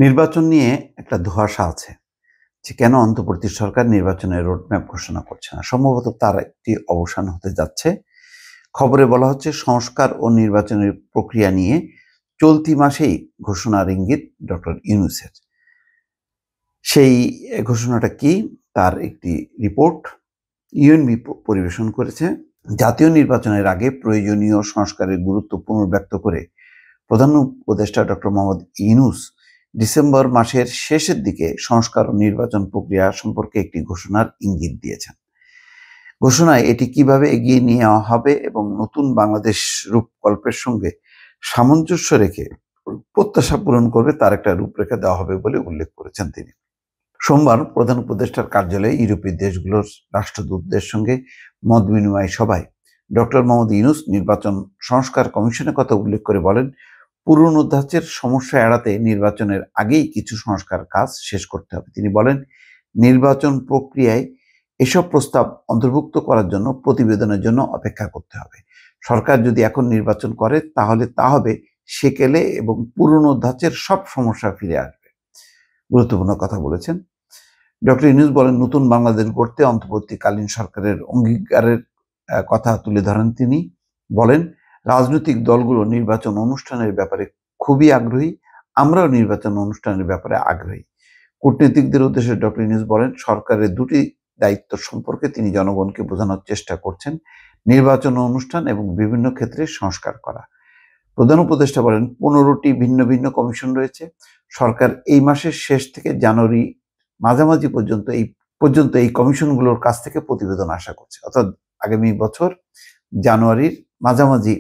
নির্বাচন নিয়ে একটা ধোঁয়াশা আছে যে কেন অন্তর্বর্তী সরকার নির্বাচনের রোডম্যাপ ঘোষণা করছে না। সম্ভবত তার একটি অবসান হতে যাচ্ছে। খবরে বলা হচ্ছে সংস্কার ও নির্বাচনের প্রক্রিয়া নিয়ে চলতি মাসেই ঘোষণার ইঙ্গিত ডক্টর ইউনূসের। সেই ঘোষণাটা কি, তার একটি রিপোর্ট ইউএনবি পরিবেশন করেছে। জাতীয় নির্বাচনের আগে প্রয়োজনীয় সংস্কারের গুরুত্ব পুনর্ব্যক্ত করে প্রধান উপদেষ্টা ডক্টর মোহাম্মদ ইউনূস ডিসেম্বর মাসের শেষের দিকে সংস্কার ও নির্বাচন প্রক্রিয়া সম্পর্কে একটি ঘোষণার ইঙ্গিত দিয়েছেন। ঘোষণায় এটি কিভাবে এগিয়ে নেওয়া হবে এবং নতুন বাংলাদেশ রূপকল্পের সঙ্গে সামঞ্জস্য রেখে প্রত্যাশা পূরণ করবে তার একটা রূপরেখা দেওয়া হবে বলে উল্লেখ করেছেন তিনি। সোমবার প্রধান উপদেষ্টার কার্যালয়ে ইউরোপীয় দেশগুলোর রাষ্ট্রদূতদের সঙ্গে মত বিনিময় সভায় ডক্টর মোহাম্মদ ইউনূস নির্বাচন সংস্কার কমিশনের কথা উল্লেখ করে বলেন, পুরনো ধাঁচের সমস্যা এড়াতে নির্বাচনের আগেই কিছু সংস্কার কাজ শেষ করতে হবে। তিনি বলেন, নির্বাচন প্রক্রিয়ায় এসব প্রস্তাব অন্তর্ভুক্ত করার জন্য প্রতিবেদনের জন্য অপেক্ষা করতে হবে। সরকার যদি এখন নির্বাচন করে তাহলে তা হবে সেকেলে এবং পুরনো ধাঁচের সব সমস্যা ফিরে আসবে। গুরুত্বপূর্ণ কথা বলেছেন ডক্টর ইউনূস। বলেন, নতুন বাংলাদেশ গড়তে অন্তর্বর্তীকালীন সরকারের অঙ্গীকারের কথা তুলে ধরেন তিনি। বলেন, রাজনৈতিক দলগুলো নির্বাচন অনুষ্ঠানের ব্যাপারে খুবই আগ্রহী, আমরাও নির্বাচন অনুষ্ঠানের ব্যাপারে আগ্রহী। কূটনীতিকদের উদ্দেশ্যে ডক্টর ইউনূস বলেন, সরকারের দুটি দায়িত্ব সম্পর্কে তিনি জনগণকে বোঝানোর চেষ্টা করছেন: নির্বাচন অনুষ্ঠান এবং বিভিন্ন ক্ষেত্রে সংস্কার করা। প্রধান উপদেষ্টা বলেন, 15টি ভিন্ন ভিন্ন কমিশন রয়েছে। সরকার এই মাসের শেষ থেকে জানুয়ারি মাঝামাঝি পর্যন্ত এই কমিশনগুলোর কাছ থেকে প্রতিবেদন আশা করছে, অর্থাৎ আগামী বছর জানুয়ারির মাঝামাঝি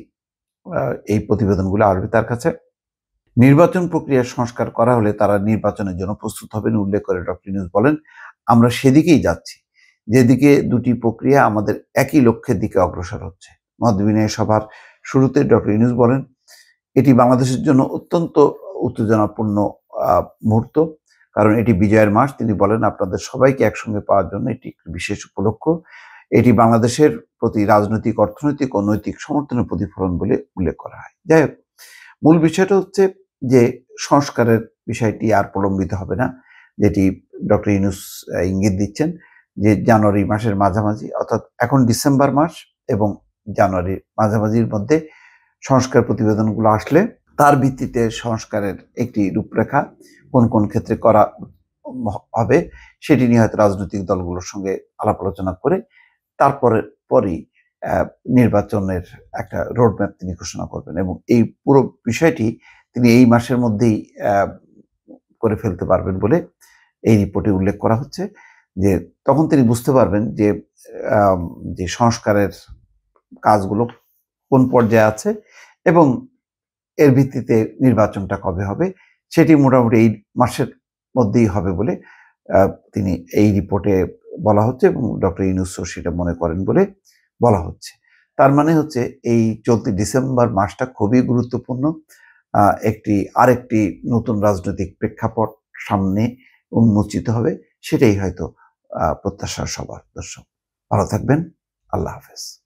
এই প্রতিবেদনগুলো আসবে তার কাছে। নির্বাচন প্রক্রিয়ার সংস্কার করা হলে তারা নির্বাচনের জন্য প্রস্তুত হবেন উল্লেখ করে ডক্টর ইউনূস বলেন, আমরা সেদিকেই যাচ্ছি, যেদিকে দুটি প্রক্রিয়া আমাদের একই লক্ষ্যের দিকে অগ্রসর হচ্ছে। মত বিনিময় সভার শুরুতে ডক্টর ইউনূস বলেন, এটি বাংলাদেশের জন্য অত্যন্ত উত্তেজনাপূর্ণ মুহূর্ত, কারণ এটি বিজয়ের মাস। তিনি বলেন, আপনাদের সবাইকে একসঙ্গে পাওয়ার জন্য এটি একটি বিশেষ উপলক্ষ। এটি বাংলাদেশের প্রতি রাজনৈতিক, অর্থনৈতিক ও নৈতিক সমর্থনের প্রতিফলন বলে উল্লেখ করা হয়। যাই হোক, মূল বিষয়টা হচ্ছে যে সংস্কারের বিষয়টি আর প্রলম্বিত হবে না, যেটি ডক্টর ইউনূস ইঙ্গিত দিচ্ছেন যে জানুয়ারি মাসের মাঝামাঝি, অর্থাৎ এখন ডিসেম্বর মাস এবং জানুয়ারির মাঝামাঝির মধ্যে সংস্কার প্রতিবেদনগুলো আসলে তার ভিত্তিতে সংস্কারের একটি রূপরেখা কোন কোন ক্ষেত্রে করা হবে সেটি নিয়ে হয়তো রাজনৈতিক দলগুলোর সঙ্গে আলাপ আলোচনা করে পরই নির্বাচনের একটা রোডম্যাপ তিনি ঘোষণা করবেন এবং এই পুরো বিষয়টি তিনি এই মাসের মধ্যেই করে ফেলতে পারবেন বলে এই রিপোর্টে উল্লেখ করা হচ্ছে। যে তখন তিনি বুঝতে পারবেন যে সংস্কারের কাজগুলো কোন পর্যায়ে আছে এবং এর ভিত্তিতে নির্বাচনটা কবে হবে সেটি মোটামুটি এই মাসের মধ্যেই হবে বলে তিনি এই রিপোর্টে বলা হচ্ছে এবং ডক্টর ইউনূসও সেটা মনে করেন বলে বলা হচ্ছে। তার মানে হচ্ছে এই চলতি ডিসেম্বর মাসটা খুবই গুরুত্বপূর্ণ। আরেকটি নতুন রাজনৈতিক প্রেক্ষাপট সামনে উন্মোচিত হবে, সেটাই হয়তো প্রত্যাশা সবার। দর্শক ভালো থাকবেন, আল্লাহ হাফেজ।